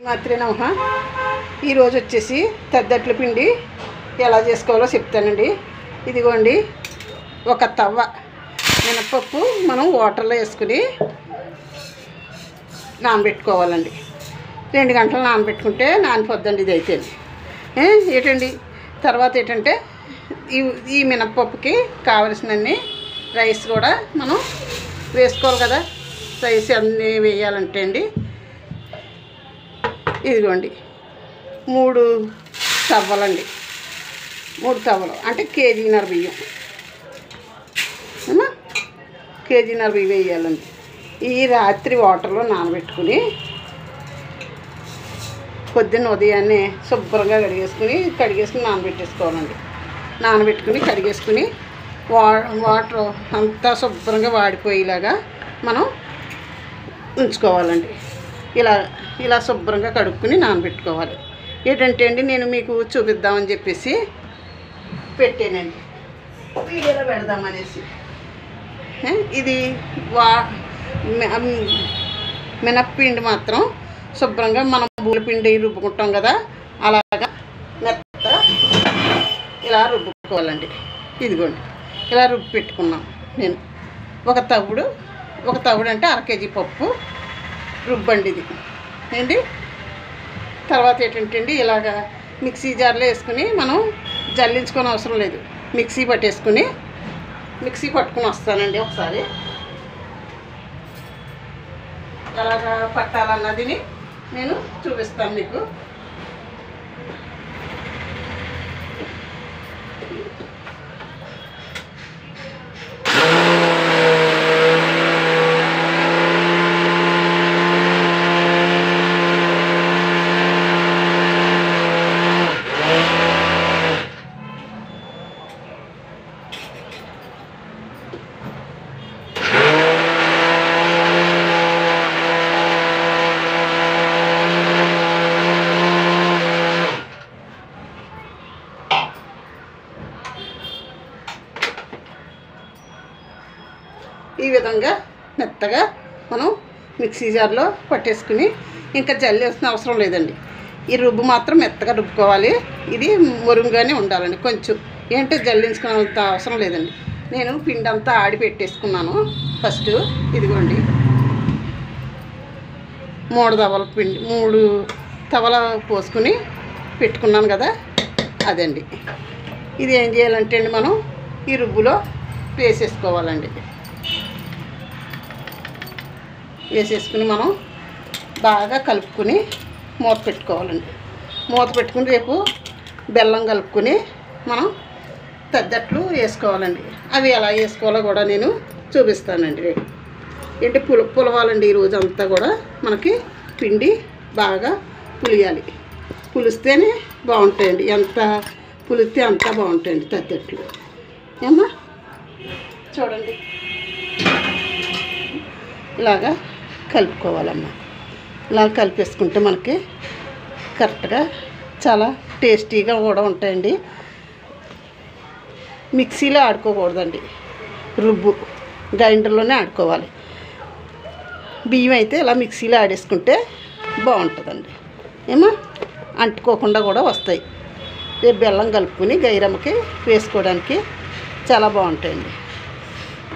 మాత్రమే నమః. ఈరోజు వచ్చేసి తద్దట్ల పిండి ఎలా చేసుకోవాలో చెప్తానండి. ఇదిగోండి, ఒక తవ్వ మినపప్పు మనం వాటర్లో వేసుకుని నానబెట్టుకోవాలండి. 2 గంటలు నానబెట్టుకుంటే నానిపోద్దండి. ఇది అయితే ఏంటండి, తర్వాత ఏంటంటే ఈ మినపప్పుకి కావలసినన్ని రైస్ కూడా మనం వేసుకోవాలి కదా. రైస్ అన్నీ వేయాలంటే అండి, ఇదిగోండి 3 తవ్వలండి. 3 తవ్వలు అంటే కేజీన్నర బియ్యం. కేజీన్నర బియ్యం వేయాలండి. ఈ రాత్రి వాటర్లో నానబెట్టుకుని పొద్దున్న ఉదయాన్నే శుభ్రంగా కడిగేసుకుని నానబెట్టేసుకోవాలండి. నానబెట్టుకుని కడిగేసుకుని వాటర్ అంతా శుభ్రంగా వాడిపోయేలాగా మనం ఉంచుకోవాలండి. ఇలా శుభ్రంగా కడుక్కుని నానబెట్టుకోవాలి. ఏంటంటే అండి, నేను మీకు చూపిద్దామని చెప్పేసి పెట్టానండి, వీడియోలో పెడదామనేసి. ఇది మినప్పిండి మాత్రం శుభ్రంగా మనం బూలపిండి రుబ్బుకుంటాం కదా, అలాగా మెత్త ఇలా రుబ్బుకోవాలండి. ఇదిగోండి, ఇలా రుబ్బి పెట్టుకున్నాం. నేను ఒక తవుడు అంటే 1/2 కేజీ పప్పు రుబ్బండి ఇది ఏంటి. తర్వాత ఏంటంటే అండి, ఇలాగా మిక్సీ జార్లో వేసుకుని మనం జల్లించుకొని అవసరం లేదు, మిక్సీ పట్టుకుని వస్తానండి. ఒకసారి ఎలాగా పట్టాలన్నది నేను చూపిస్తాను మీకు. ఈ విధంగా మెత్తగా మనం మిక్సీ జార్లో పట్టేసుకుని ఇంకా జల్లేసిన అవసరం లేదండి. ఈ రుబ్బు మాత్రం మెత్తగా రుబ్బుకోవాలి. ఇది మురుంగానే ఉండాలండి. కొంచెం ఏంటంటే జల్లించుకునేంత అవసరం లేదండి. నేను పిండి అంతా ఆడి పెట్టేసుకున్నాను. ఫస్ట్ ఇదిగోండి, 3 తవల పోసుకుని పెట్టుకున్నాను కదా, అదండి. ఇది ఏం చేయాలంటే అండి, మనం ఈ రుబ్బులో వేసేసుకోవాలండి. వేసేసుకుని మనం బాగా కలుపుకుని మూత పెట్టుకోవాలండి. మూత పెట్టుకుని రేపు బెల్లం కలుపుకొని మనం తద్దట్లు వేసుకోవాలండి. అవి ఎలా వేసుకోవాలో కూడా నేను చూపిస్తానండి రేపు. ఏంటి పులవాలండి. ఈరోజు అంతా కూడా మనకి పిండి బాగా పులియాలి. పులిస్తేనే బాగుంటాయండి. ఎంత పులిస్తే అంతా బాగుంటాయండి తద్దట్లు. ఏమ్మా చూడండి, ఇలాగా కలుపుకోవాలమ్మా. ఇలా కలిపేసుకుంటే మనకి కరెక్ట్గా చాలా టేస్టీగా కూడా ఉంటాయండి. మిక్సీలో ఆడుకోకూడదండి, రుబ్బు గ్రైండర్లోనే ఆడుకోవాలి. బియ్యం అయితే ఇలా మిక్సీలో ఆడేసుకుంటే బాగుంటుందండి. ఏమో అంటుకోకుండా కూడా వస్తాయి. రేపు బెల్లం కలుపుకొని గైరమ్మకి వేసుకోవడానికి చాలా బాగుంటాయండి.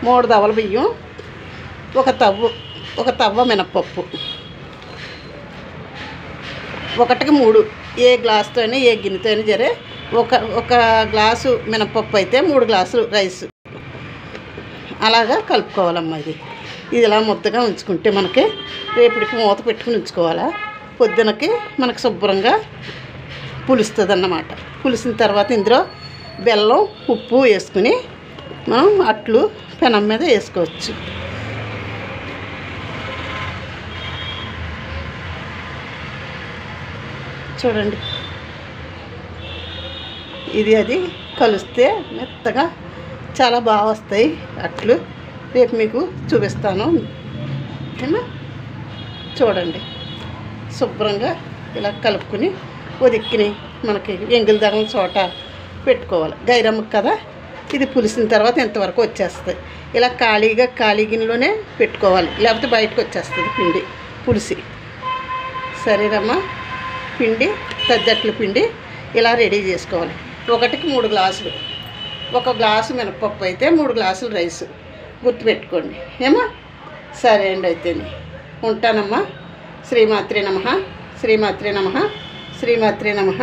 3 తవల బియ్యం, ఒక తవ్వ మినపప్పు, 1కి 3, ఏ గ్లాసుతో అయినా ఏ గిన్నెతో అయినా సరే. ఒక గ్లాసు మినపప్పు అయితే 3 గ్లాసులు రైస్. అలాగా కలుపుకోవాలమ్మా. ఇది ఇలా ముద్దగా ఉంచుకుంటే మనకి రేపటికి మూత పెట్టుకుని ఉంచుకోవాలా. పొద్దునకి మనకు శుభ్రంగా పులుస్తుంది అన్నమాట. పులిసిన తర్వాత ఇందులో బెల్లం, ఉప్పు వేసుకుని మనం అట్లు పెనం మీద వేసుకోవచ్చు. చూడండి, అది కలిస్తే మెత్తగా చాలా బాగా వస్తాయి అట్లు. రేపు మీకు చూపిస్తాను. ఓకేనా? చూడండి, శుభ్రంగా ఇలా కలుపుకొని ఒదిక్కిని మనకి ఎంగిల్ దగ్గర చోట పెట్టుకోవాలి. గైరమ్మకి కదా ఇది పులిసిన తర్వాత ఎంతవరకు వచ్చేస్తుంది. ఇలా ఖాళీ గిన్నెలోనే పెట్టుకోవాలి, లేకపోతే బయటకు వచ్చేస్తుంది పిండి పులిసి. సరేనమ్మా. పిండి తద్దట్ల పిండి ఇలా రెడీ చేసుకోవాలి. 1కి 3 గ్లాసులు. 1 గ్లాసు మినపప్పు అయితే 3 గ్లాసులు రైస్. గుర్తుపెట్టుకోండి ఏమో. సరే అండి, అయితే ఉంటానమ్మా. శ్రీమాత్రే నమః, శ్రీమాత్రే నమః, శ్రీమాత్రే నమః.